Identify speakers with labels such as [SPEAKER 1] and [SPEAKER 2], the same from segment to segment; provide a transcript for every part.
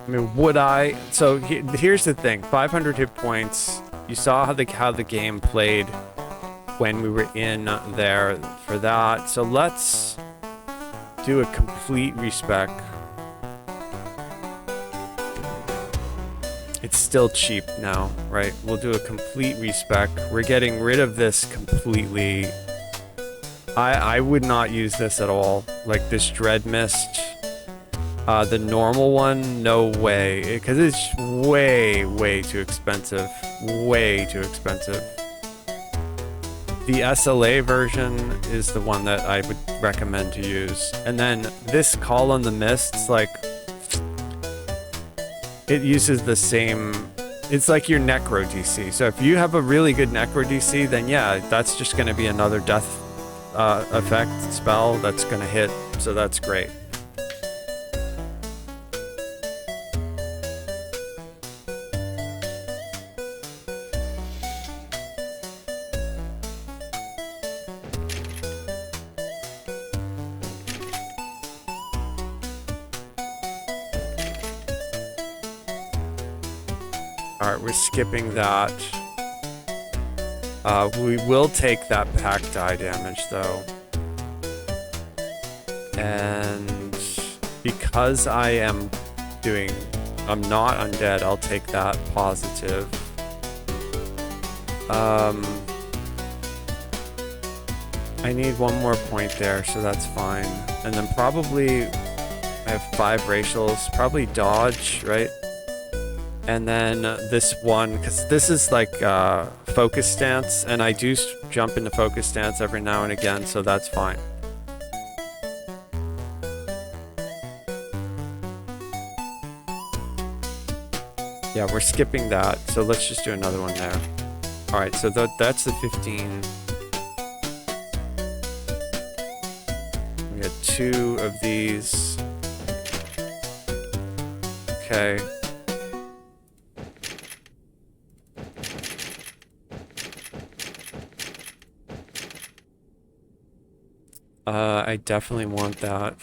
[SPEAKER 1] I mean, would I? So here's the thing: 500 hit points. You saw how the game played when we were in there for that. So let's do a complete respec. It's still cheap now, right? We'll do a complete respec. We're getting rid of this completely. I would not use this at all. Like this Dread Mist. The normal one, no way. Because it's way too expensive. Way too expensive. The SLA version is the one that I would recommend to use. And then this Call on the Mists, like, it uses the same, it's like your Necro DC. So if you have a really good Necro DC, then yeah, that's just going to be another death effect spell that's going to hit. So that's great. Alright, we're skipping that. We will take that pack die damage though. And because I'm not undead, I'll take that positive. I need one more point there, so that's fine. And then probably I have 5 racials, probably dodge, right? And then this one, because this is like focus stance, and I do jump into focus stance every now and again, so that's fine. Yeah, we're skipping that, so let's just do another one there. Alright, so that's the 15. We got 2 of these. Okay. I definitely want that.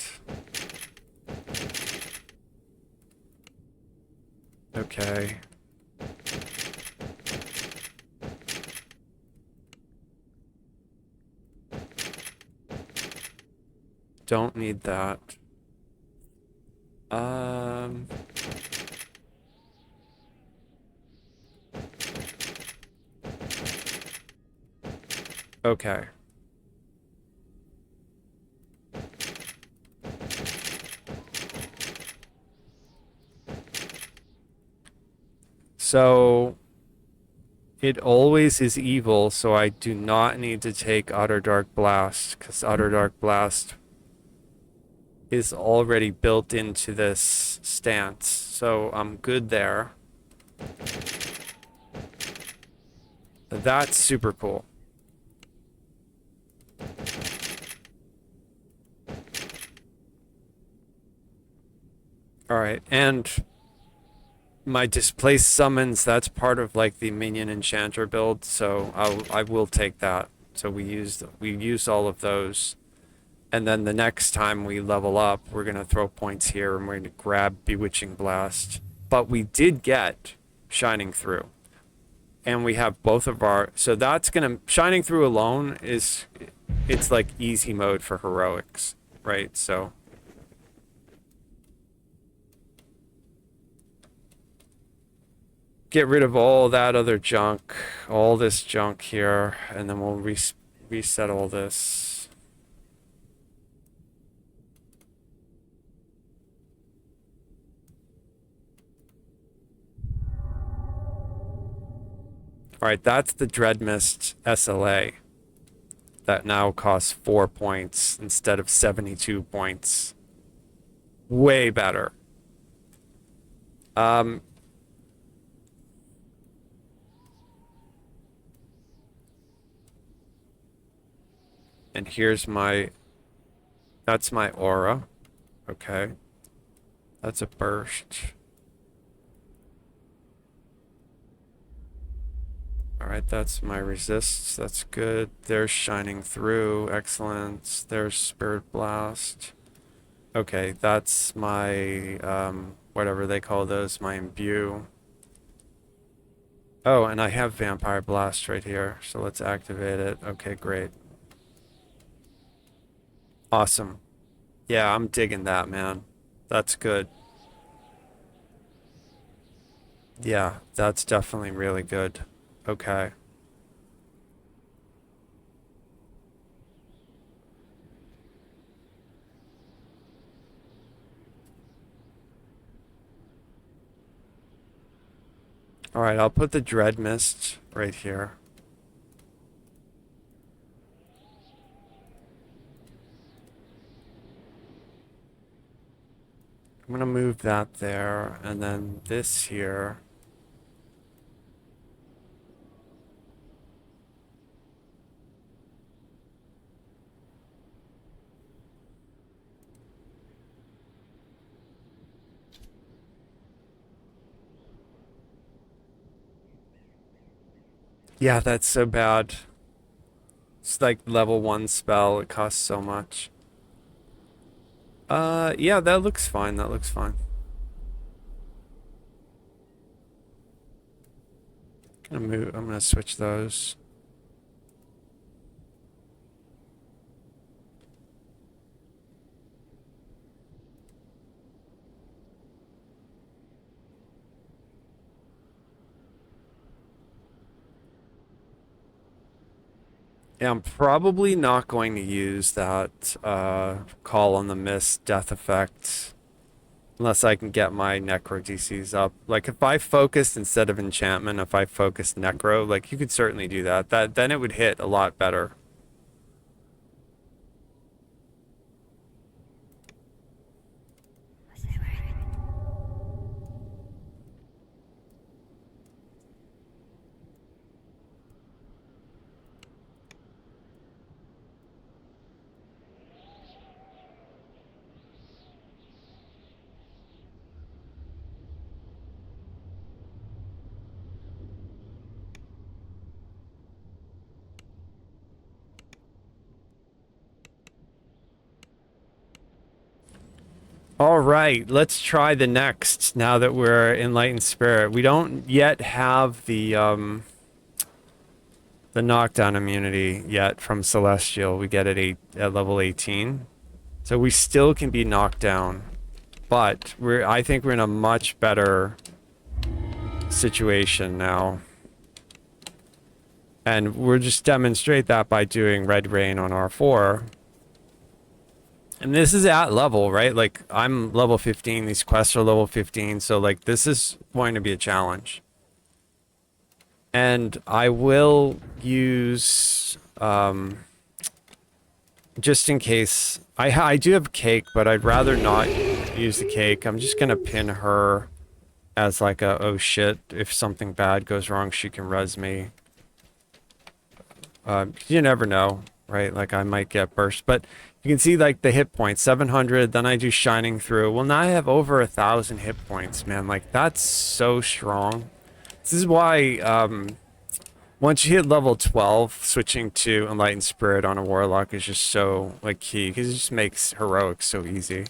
[SPEAKER 1] Okay. Don't need that. Okay. So it always is evil, so I do not need to take Utter Dark Blast, because Utter Dark Blast is already built into this stance, so I'm good there. That's super cool. Alright, and my displaced summons, that's part of like the minion enchanter build, so I will take that. So we used all of those. And then the next time we level up, we're going to throw points here and we're going to grab Bewitching Blast. But we did get Shining Through. And we have both of our, so that's going to, Shining Through alone is, it's like easy mode for heroics, right? So get rid of all that other junk, all this junk here, and then we'll reset all this. Alright, that's the Dreadmist SLA. That now costs 4 points instead of 72 points. Way better. And here's my, that's my aura. Okay. That's a burst. Alright, that's my resists. That's good. There's Shining Through. Excellent. There's Spirit Blast. Okay, that's my whatever they call those, my imbue. Oh, and I have Vampire Blast right here, so let's activate it. Okay, great. Awesome. Yeah, I'm digging that, man. That's good. Yeah, that's definitely really good. Okay. All right, I'll put the Dread Mist right here. I'm gonna move that there, and then this here. Yeah, that's so bad. It's like level 1 spell. It costs so much. Yeah, that looks fine. That looks fine. I'm gonna switch those. Yeah, I'm probably not going to use that Call on the Mist death effect unless I can get my Necro DCs up. Like if I focused instead of enchantment, if I focused Necro, like you could certainly do that. Then it would hit a lot better. All right, let's try the next now that we're Enlightened Spirit. We don't yet have the knockdown immunity yet from Celestial. We get it at level 18. So we still can be knocked down. But I think we're in a much better situation now. And we'll just demonstrate that by doing Red Rain on R4. And this is at level, right? Like, I'm level 15, these quests are level 15, so, like, this is going to be a challenge. And I will use, just in case, I do have cake, but I'd rather not use the cake. I'm just gonna pin her as like a, oh shit, if something bad goes wrong, she can res me. You never know, right? Like I might get burst, but you can see like the hit points, 700, then I do Shining Through. Well, now I have over 1,000 hit points, man. Like that's so strong. This is why, once you hit level 12, switching to Enlightened Spirit on a Warlock is just so, like, key, because it just makes heroics so easy.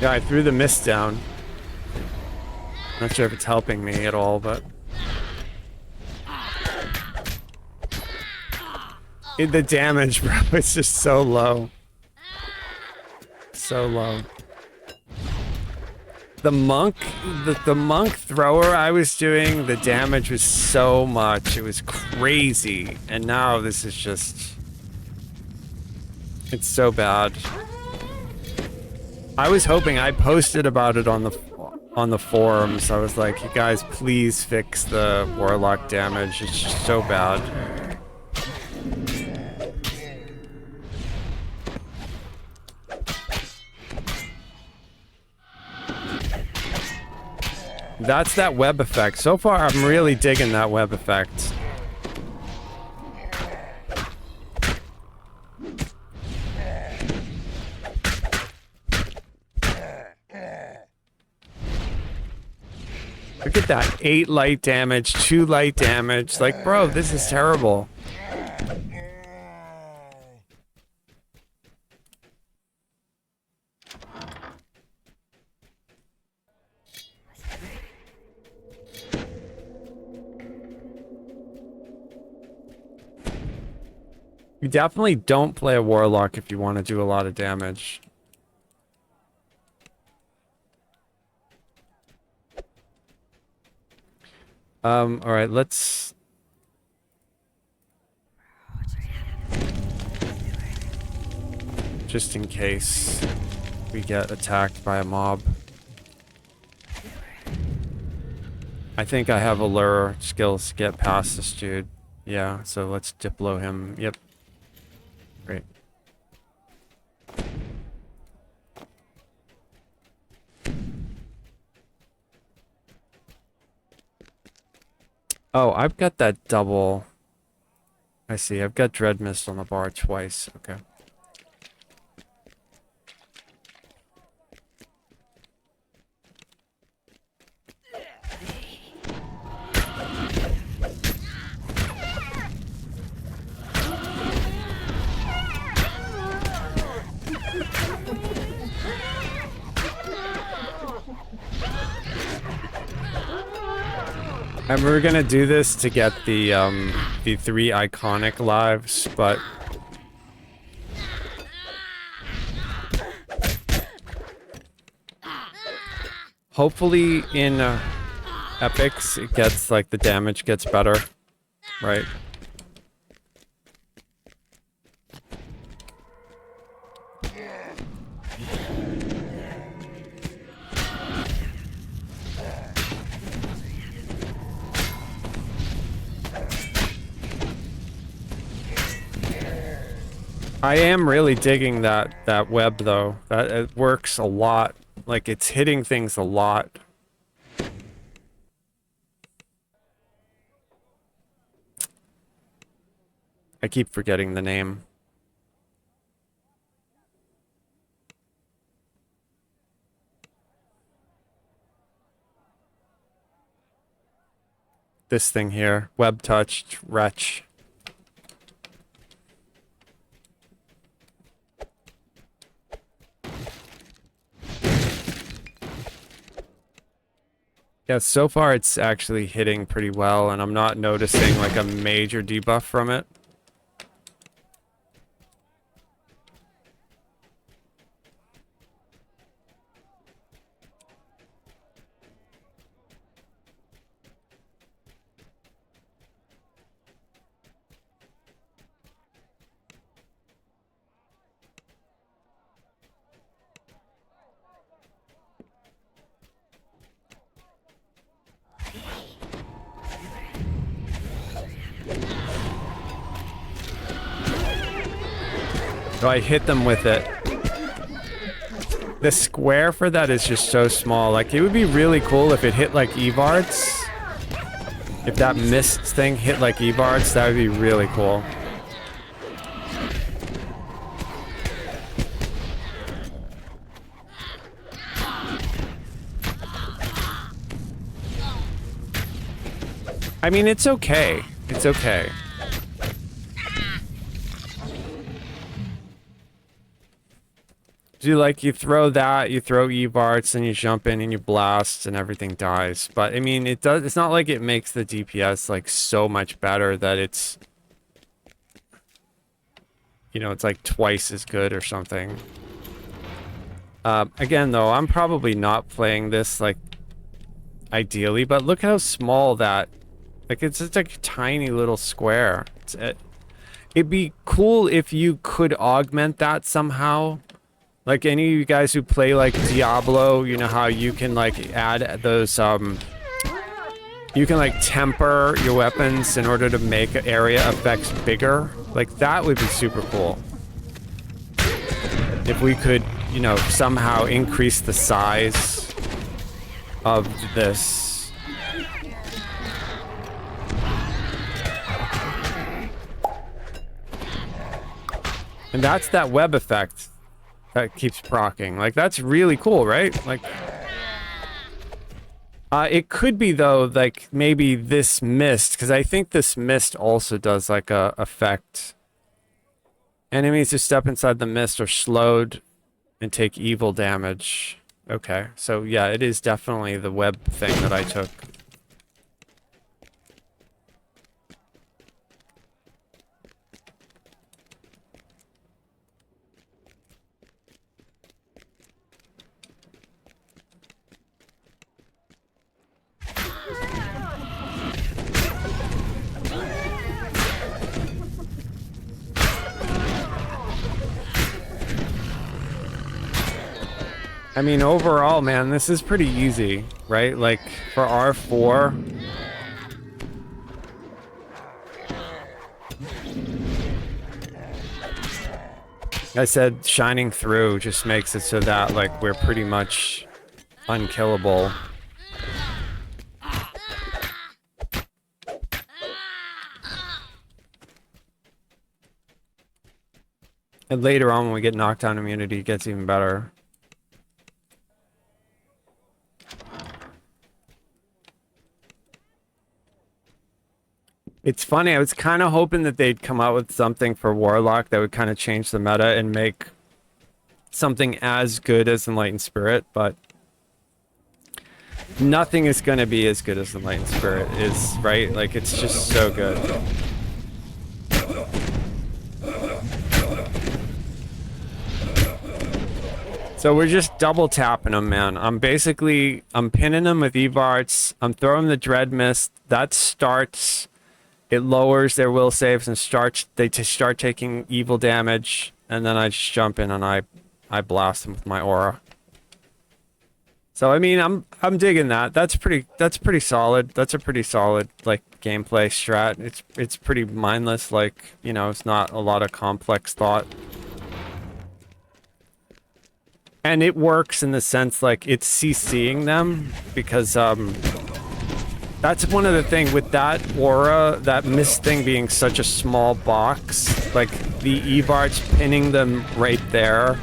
[SPEAKER 1] Yeah, I threw the mist down. Not sure if it's helping me at all, but... the damage, bro, it's just so low. So low. The monk, the monk thrower I was doing, the damage was so much. It was crazy. And now this is just... It's so bad. I was hoping, I posted about it on the forums. I was like, you guys, please fix the Warlock damage. It's just so bad. That's that web effect. So far, I'm really digging that web effect. Look at that. 8 light damage, 2 light damage. Like, bro, this is terrible. You definitely don't play a Warlock if you want to do a lot of damage. Alright, let's... Just in case we get attacked by a mob. I think I have allure skills to get past this dude. Yeah, so let's Diplo him. Yep. Great. Oh, I've got that double. I see. I've got Dread Mist on the bar twice. Okay. And we're gonna do this to get the 3 iconic lives, but hopefully in epics it gets like the damage gets better, right? I am really digging that web though. That it works a lot. Like it's hitting things a lot. I keep forgetting the name. This thing here, web touched wretch. Yeah, so far it's actually hitting pretty well, and I'm not noticing like a major debuff from it. So I hit them with it. The square for that is just so small. Like, it would be really cool if it hit like Evarts. If that mist thing hit like Evarts, that would be really cool. I mean, it's okay. It's okay. You throw that, you throw Evarts, and you jump in and you blast and everything dies. But I mean, it's not like it makes the DPS like so much better that it's, you know, it's like twice as good or something. Again though, I'm probably not playing this like ideally, but look how small that, like it's just like a tiny little square. It'd be cool if you could augment that somehow. Like any of you guys who play like Diablo, you know how you can like add those, you can like temper your weapons in order to make area effects bigger. Like that would be super cool. If we could, you know, somehow increase the size of this. And that's that web effect that keeps proccing. Like, that's really cool, right? Like, it could be, though, like, maybe this mist, because I think this mist also does, like, a effect. Enemies who step inside the mist are slowed and take evil damage. Okay, so yeah, it is definitely the web thing that I took. I mean, overall, man, this is pretty easy, right? Like, for R4... I said shining through just makes it so that, like, we're pretty much unkillable. And later on, when we get knockdown immunity, it gets even better. It's funny, I was kind of hoping that they'd come out with something for Warlock that would kind of change the meta and make something as good as Enlightened Spirit, but nothing is going to be as good as Enlightened Spirit is, right? Like, it's just so good. So we're just double tapping them, man. I'm pinning them with Evarts. I'm throwing the Dread Mist. That starts... It lowers their will saves and they start taking evil damage, and then I just jump in and I blast them with my aura. So I mean, I'm digging that. That's pretty solid. That's a pretty solid, like, gameplay strat. It's pretty mindless, like, you know, it's not a lot of complex thought. And it works in the sense, like, it's CCing them because that's one of the things with that aura, that mist thing being such a small box, like, the Evarts pinning them right there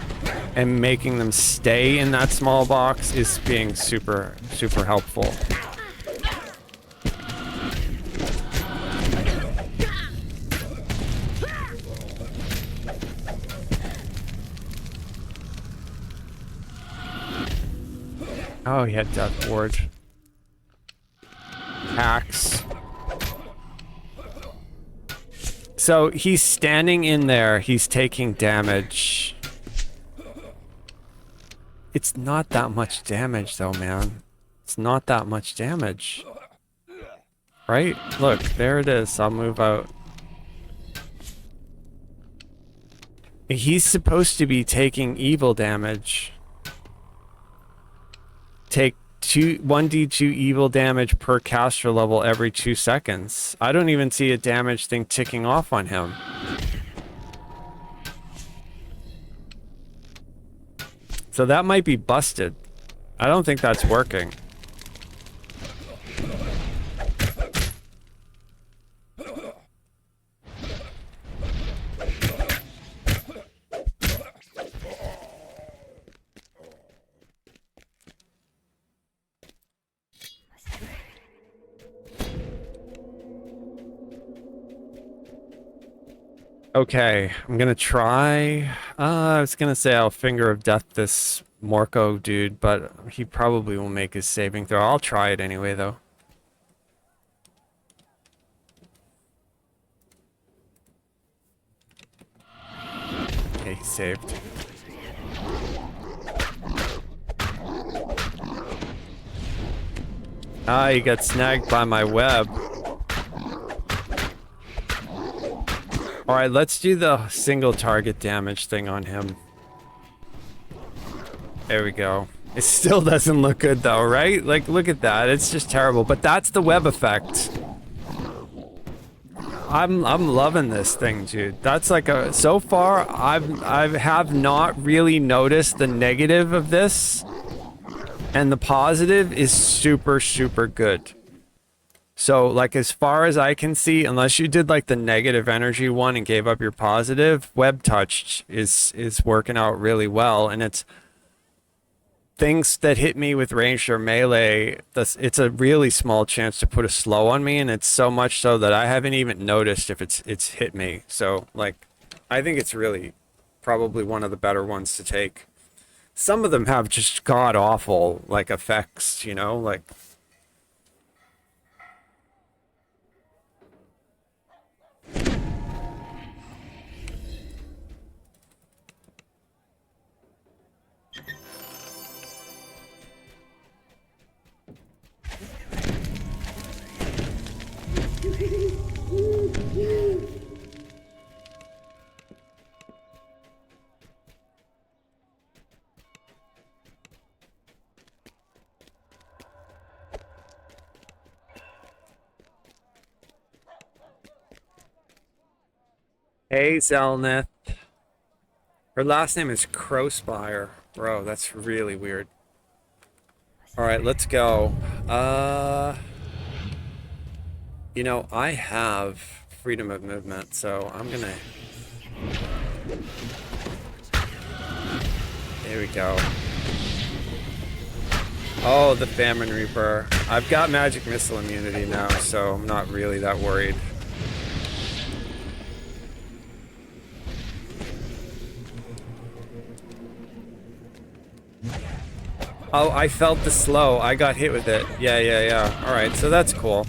[SPEAKER 1] and making them stay in that small box is being super, super helpful. Oh, he had Death Ward. Axe. So he's standing in there, he's taking damage. It's not that much damage though, man. It's not that much damage. Right? Look, there it is. I'll move out. He's supposed to be taking evil damage. Take 1d2 evil damage per caster level every 2 seconds. I don't even see a damage thing ticking off on him. So that might be busted. I don't think that's working. Okay, I'm gonna try... I was gonna say I'll Finger of Death this Morco dude, but he probably will make his saving throw. I'll try it anyway, though. Okay, he saved. Ah, he got snagged by my web. Alright, let's do the single target damage thing on him. There we go. It still doesn't look good though, right? Like, look at that. It's just terrible. But that's the web effect. I'm loving this thing, dude. That's like a... So far, I have not really noticed the negative of this. And the positive is super, super good. So, like, as far as I can see, unless you did like the negative energy one and gave up your positive, web touch is working out really well. And it's things that hit me with ranged or melee. It's a really small chance to put a slow on me, and it's so much so that I haven't even noticed if it's hit me. So, like, I think it's really probably one of the better ones to take. Some of them have just god awful like effects, you know, like. Hey, Zelnith. Her last name is Crowspire. Bro, that's really weird. Alright, let's go. You know, I have freedom of movement, so I'm gonna... There we go. Oh, the Famine Reaper. I've got magic missile immunity now, so I'm not really that worried. Oh, I felt the slow. I got hit with it. Yeah. Alright, so that's cool.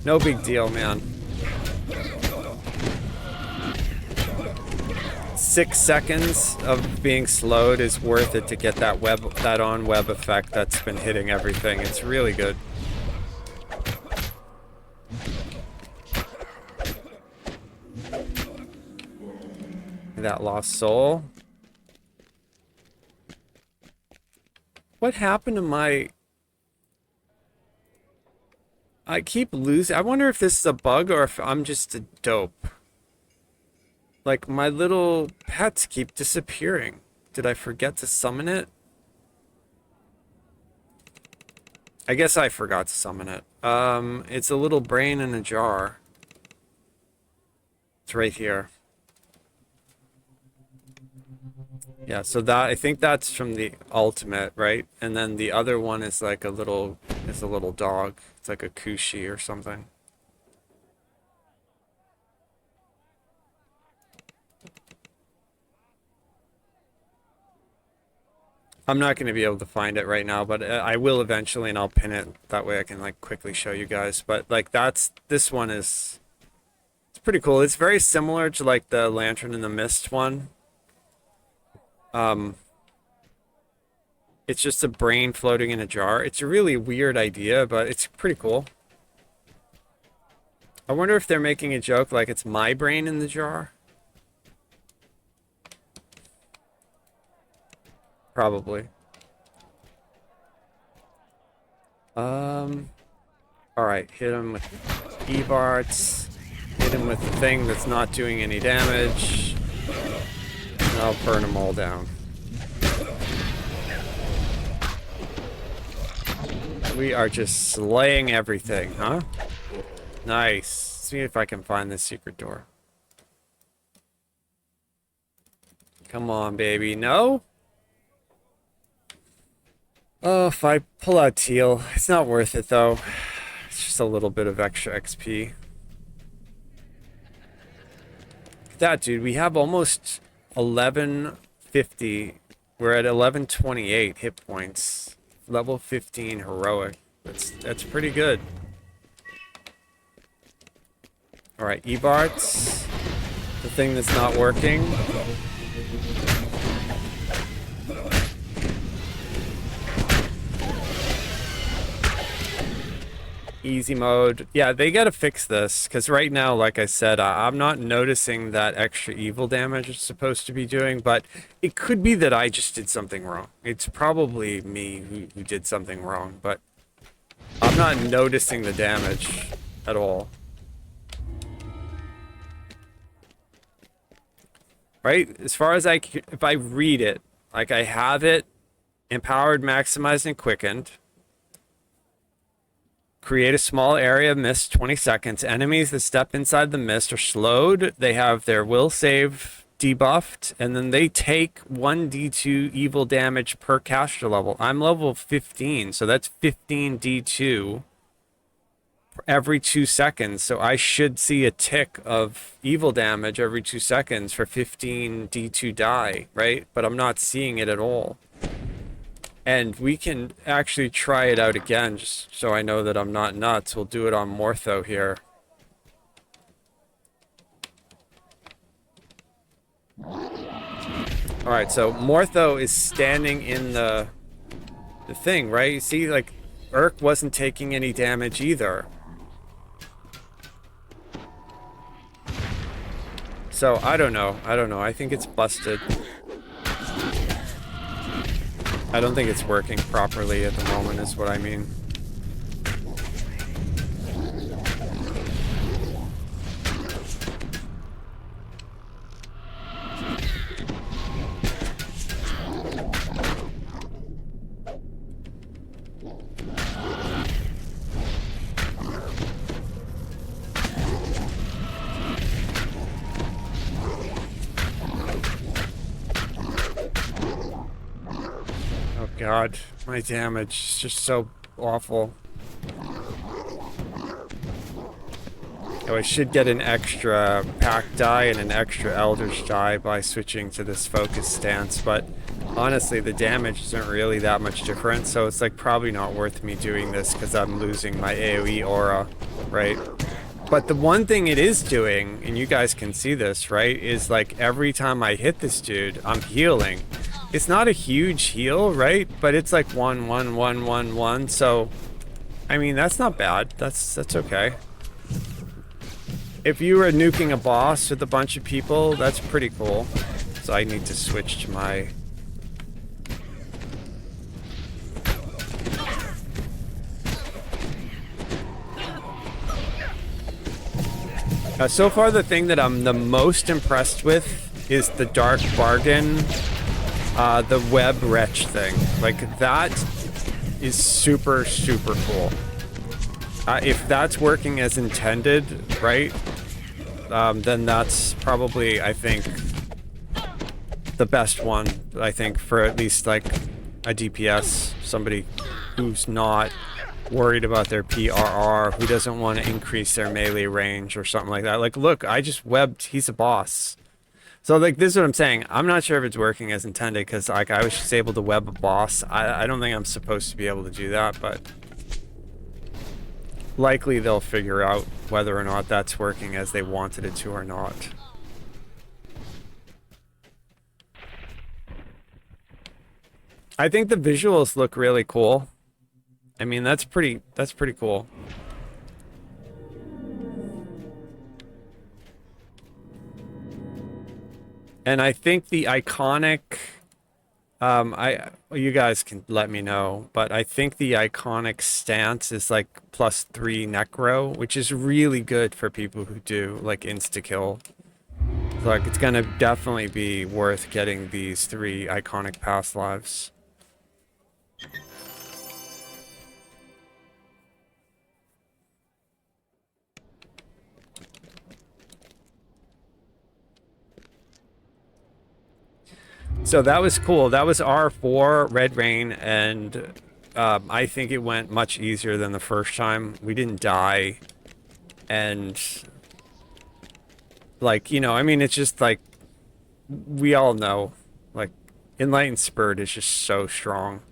[SPEAKER 1] No big deal, man. 6 seconds of being slowed is worth it to get that on web effect that's been hitting everything. It's really good. That lost soul. What happened to my... I keep losing... I wonder if this is a bug or if I'm just a dope. Like, my little pets keep disappearing. Did I forget to summon it? I guess I forgot to summon it. It's a little brain in a jar. It's right here. Yeah, so that, I think that's from the ultimate, right? And then the other one is like a little dog. It's like a Kushi or something. I'm not going to be able to find it right now, but I will eventually, and I'll pin it. That way I can like quickly show you guys. But like this one is, it's pretty cool. It's very similar to like the Lantern in the Mist one. It's just a brain floating in a jar. It's a really weird idea, but it's pretty cool. I wonder if they're making a joke like it's my brain in the jar. Probably. Alright, hit him with E-Barts. Hit him with the thing that's not doing any damage. And I'll burn them all down. We are just slaying everything, huh? Nice. Let's see if I can find this secret door. Come on, baby. No? Oh, if I pull out Teal, it's not worth it, though. It's just a little bit of extra XP. That, dude, we have almost 1150. We're at 1128 hit points. Level 15 heroic. That's pretty good. Alright, E-Barts. The thing that's not working. Easy mode. Yeah, they gotta fix this, because right now, like I said, I'm not noticing that extra evil damage it's supposed to be doing, but it could be that I just did something wrong. It's probably me who did something wrong, but I'm not noticing the damage at all. Right? As far as if I read it, like I have it, empowered, maximized, and quickened. create a small area of mist, 20 seconds. Enemies that step inside the mist are slowed. They have their will save debuffed, and then they take 1d2 evil damage per caster level. I'm level 15, so that's 15 d2 every 2 seconds. So I should see a tick of evil damage every 2 seconds for 15 d2 die, right? But I'm not seeing it at all. And we can actually try it out again, just so I know that I'm not nuts. We'll do it on Mortho here. Alright, so Mortho is standing in the thing, right? You see, like, Urk wasn't taking any damage either. So, I don't know. I think it's busted. I don't think it's working properly at the moment, is what I mean. God, my damage is just so awful. Oh, I should get an extra pack die and an extra Eldritch die by switching to this focus stance, but honestly, the damage isn't really that much different, so it's like probably not worth me doing this because I'm losing my AoE aura, right? But the one thing it is doing, and you guys can see this, right, is like every time I hit this dude, I'm healing. It's not a huge heal, right? But it's like 1, 1, 1, 1, 1. So, I mean, that's not bad. That's okay. If you were nuking a boss with a bunch of people, that's pretty cool. So I need to switch to my... so far, the thing that I'm the most impressed with is the Dark Bargain. The web wretch thing. Like, that is super, super cool. If that's working as intended, right, then that's probably, I think, the best one, I think, for at least, like, a DPS. Somebody who's not worried about their PRR, who doesn't want to increase their melee range or something like that. Like, look, I just webbed, he's a boss. So, like, this is what I'm saying. I'm not sure if it's working as intended, because, like, I was just able to web a boss. I don't think I'm supposed to be able to do that, but... likely they'll figure out whether or not that's working as they wanted it to or not. I think the visuals look really cool. I mean, that's pretty cool. And I think the iconic, you guys can let me know, but I think the iconic stance is like +3 necro, which is really good for people who do like insta-kill. So, like, it's gonna definitely be worth getting these 3 iconic past lives. So that was cool. That was R4 Red Rain, and I think it went much easier than the first time. We didn't die, and like, you know, I mean, it's just like, we all know, like, Enlightened Spirit is just so strong.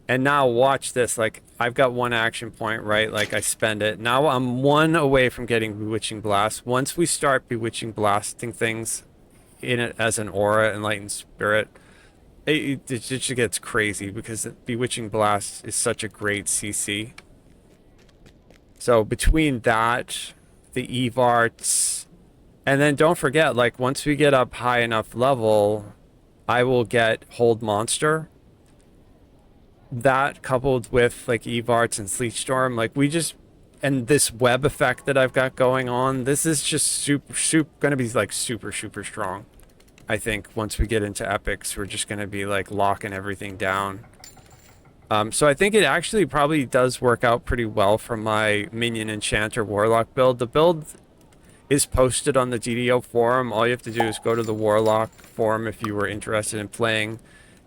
[SPEAKER 1] And now watch this, like, I've got 1 action point, right? Like, I spend it. Now I'm 1 away from getting Bewitching Blast. Once we start Bewitching Blasting things in it as an aura, Enlightened Spirit, it just gets crazy, because Bewitching Blast is such a great CC. So between that, the Evarts, and then don't forget, like, once we get up high enough level, I will get Hold Monster. That coupled with like Evarts and Sleet Storm, like, we just, and this web effect that I've got going on, this is just super gonna be like super strong. I think once we get into epics, we're just gonna be like locking everything down. So I think it actually probably does work out pretty well for my Minion Enchanter Warlock build. The build is posted on the DDO forum. All you have to do is go to the Warlock forum if you were interested in playing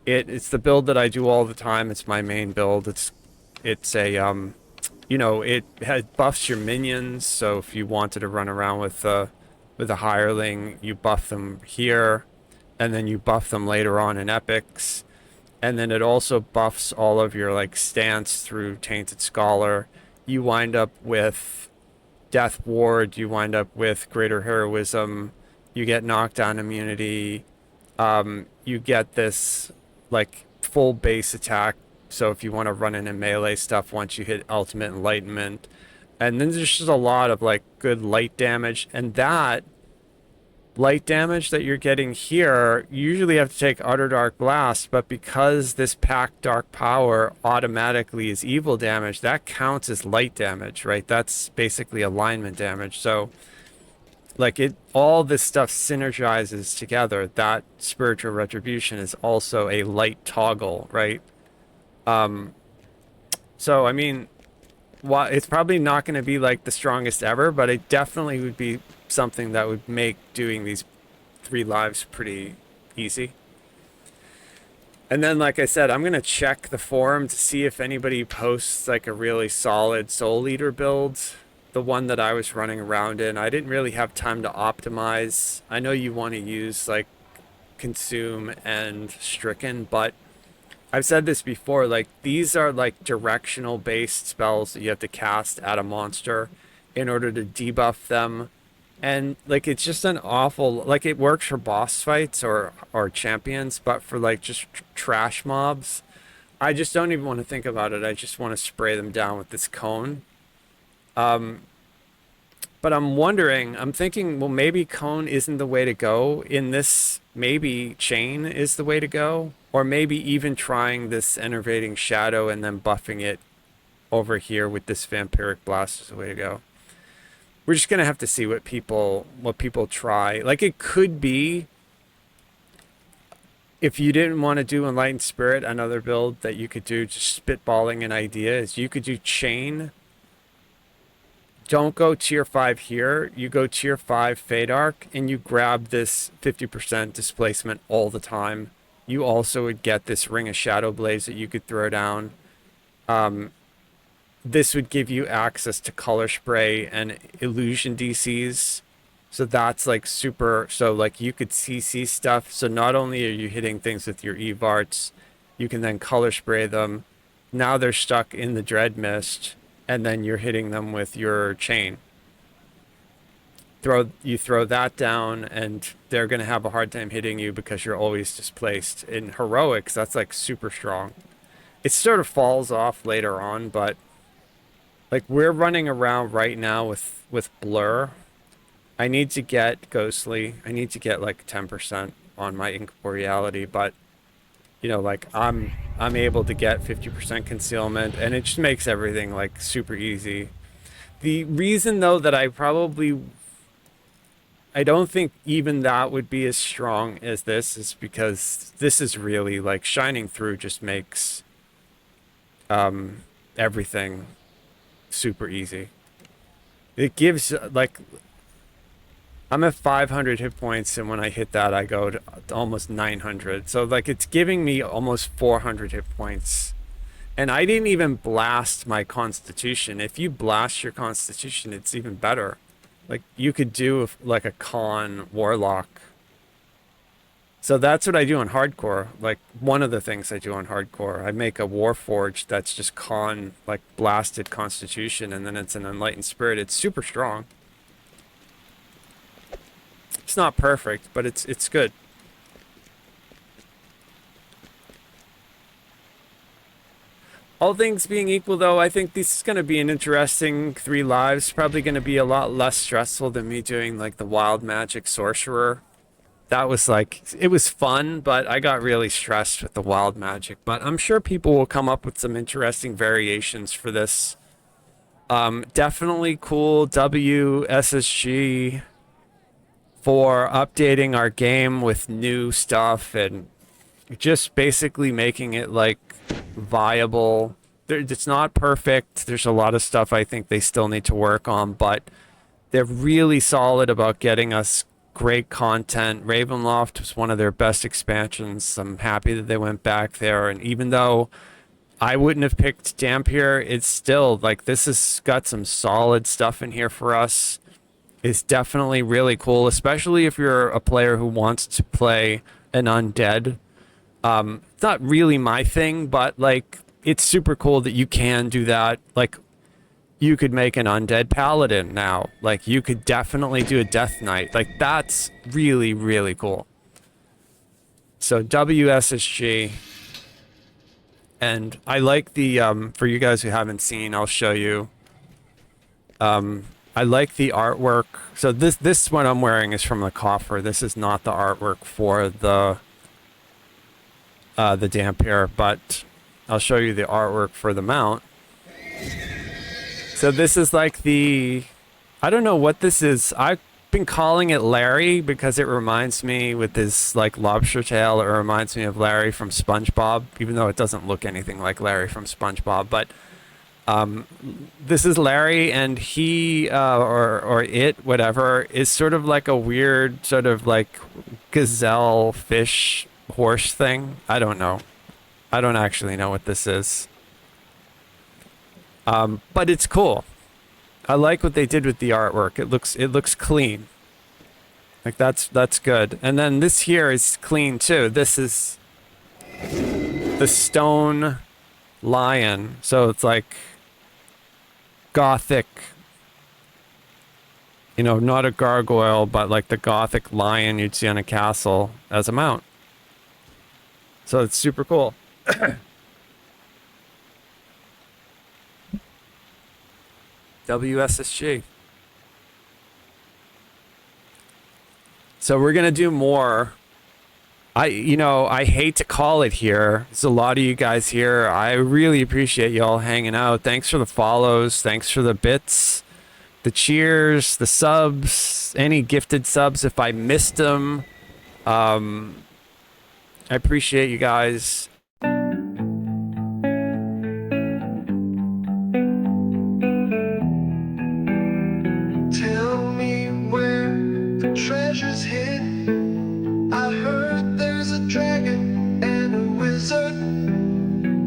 [SPEAKER 1] it. It's the build that I do all the time. It's my main build. It's a you know, buffs your minions. So if you wanted to run around with a hireling, you buff them here, and then you buff them later on in epics. And then it also buffs all of your like stance through Tainted Scholar. You wind up with Death Ward, you wind up with Greater Heroism, you get knockdown immunity, you get this like full base attack. So if you want to run into melee stuff once you hit Ultimate Enlightenment, and then there's just a lot of like good light damage, and that light damage that you're getting here, you usually have to take Utter Dark Blast, but because this pack Dark Power automatically is evil damage, that counts as light damage, right? That's basically alignment damage. So like all this stuff synergizes together. That spiritual retribution is also a light toggle, right? Um, so I mean, it's probably not going to be like the strongest ever, but it definitely would be something that would make doing these 3 lives pretty easy. And then, like I said, I'm going to check the forum to see if anybody posts like a really solid Soul Eater build. The one that I was running around in, I didn't really have time to optimize. I know you want to use like Consume and Stricken, but I've said this before, like these are like directional based spells that you have to cast at a monster in order to debuff them. And like it's just an awful, like it works for boss fights or champions, but for like just trash mobs, I just don't even want to think about it. I just want to spray them down with this cone. But I'm wondering, I'm thinking, well, maybe cone isn't the way to go in this. Maybe chain is the way to go, or maybe even trying this enervating shadow and then buffing it over here with this vampiric blast is the way to go. We're just gonna have to see what people try. Like it could be, if you didn't want to do Enlightened Spirit, another build that you could do, just spitballing an idea, is you could do chain. Don't go tier 5 here. You go tier 5 Fade Arc and you grab this 50% displacement all the time. You also would get this Ring of Shadow Blaze that you could throw down. This would give you access to Color Spray and Illusion DCs. So that's like super, so like you could CC stuff. So not only are you hitting things with your Evarts, you can then Color Spray them. Now they're stuck in the Dread Mist, and then you're hitting them with your chain. You throw that down, and they're going to have a hard time hitting you because you're always displaced. In Heroics, that's like super strong. It sort of falls off later on, but like we're running around right now with Blur. I need to get Ghostly. I need to get like 10% on my Incorporeality, but you know, like I'm able to get 50% concealment, and it just makes everything like super easy. The reason though that I don't think even that would be as strong as this is because this is really like Shining Through just makes everything super easy. It gives like, I'm at 500 hit points, and when I hit that, I go to almost 900. So like it's giving me almost 400 hit points. And I didn't even blast my Constitution. If you blast your Constitution, it's even better. Like you could do like a con Warlock. So that's what I do on hardcore. Like one of the things I do on hardcore, I make a Warforged that's just con, like blasted Constitution, and then it's an Enlightened Spirit. It's super strong. It's not perfect, but it's good. All things being equal, though, I think this is going to be an interesting 3 lives. Probably going to be a lot less stressful than me doing like the Wild Magic Sorcerer. That was like, it was fun, but I got really stressed with the Wild Magic. But I'm sure people will come up with some interesting variations for this. Definitely cool WSSG for updating our game with new stuff and just basically making it like viable. It's not perfect. There's a lot of stuff I think they still need to work on, but they're really solid about getting us great content. Ravenloft was one of their best expansions. I'm happy that they went back there. And even though I wouldn't have picked Dampier, it's still like this has got some solid stuff in here for us. It's definitely really cool, especially if you're a player who wants to play an undead. It's not really my thing, but like it's super cool that you can do that. Like you could make an undead paladin now. Like you could definitely do a death knight. Like that's really, really cool. So WSSG. And I like the, for you guys who haven't seen, I'll show you. I like the artwork. So this one I'm wearing is from the coffer. This is not the artwork for the Dampier, but I'll show you the artwork for the mount. So this is like the, I don't know what this is. I've been calling it Larry because it reminds me with this like lobster tail. It reminds me of Larry from SpongeBob, even though it doesn't look anything like Larry from SpongeBob. But this is Larry, and he or it, whatever, is sort of like a weird sort of like gazelle fish horse thing. I don't know. I don't actually know what this is. But it's cool. I like what they did with the artwork. It looks clean. Like that's good. And then this here is clean too. This is the stone lion. So it's like gothic, you know, not a gargoyle, but like the gothic lion you'd see on a castle as a mount. So it's super cool. WSSG. So we're gonna do more. I hate to call it here. There's a lot of you guys here. I really appreciate y'all hanging out. Thanks for the follows. Thanks for the bits, the cheers, the subs, any gifted subs if I missed them. I appreciate you guys.
[SPEAKER 2] Tell me where the treasure's hid. I heard there's a dragon and a wizard.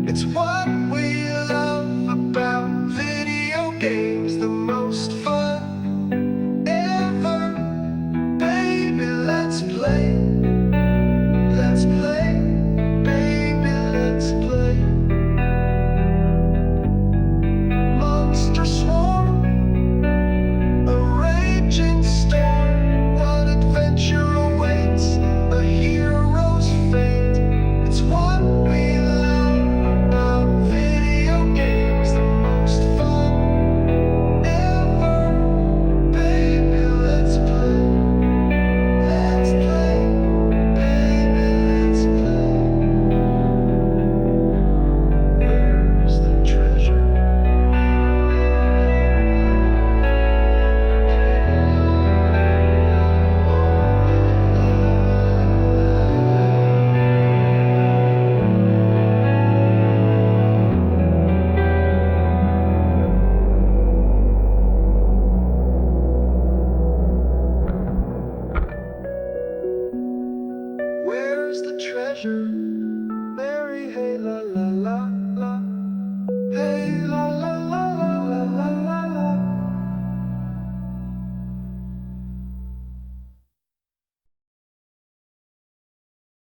[SPEAKER 2] It's what we love about video games, the most fun ever. Baby, let's play. Let's play. Baby, let's play. Monster swarm, a raging storm. What adventure awaits a hero's fate? It's what we love about video games, the most fun ever. Baby, let's play. Let's play. Baby, let's play. Where's the treasure? Where's the treasure?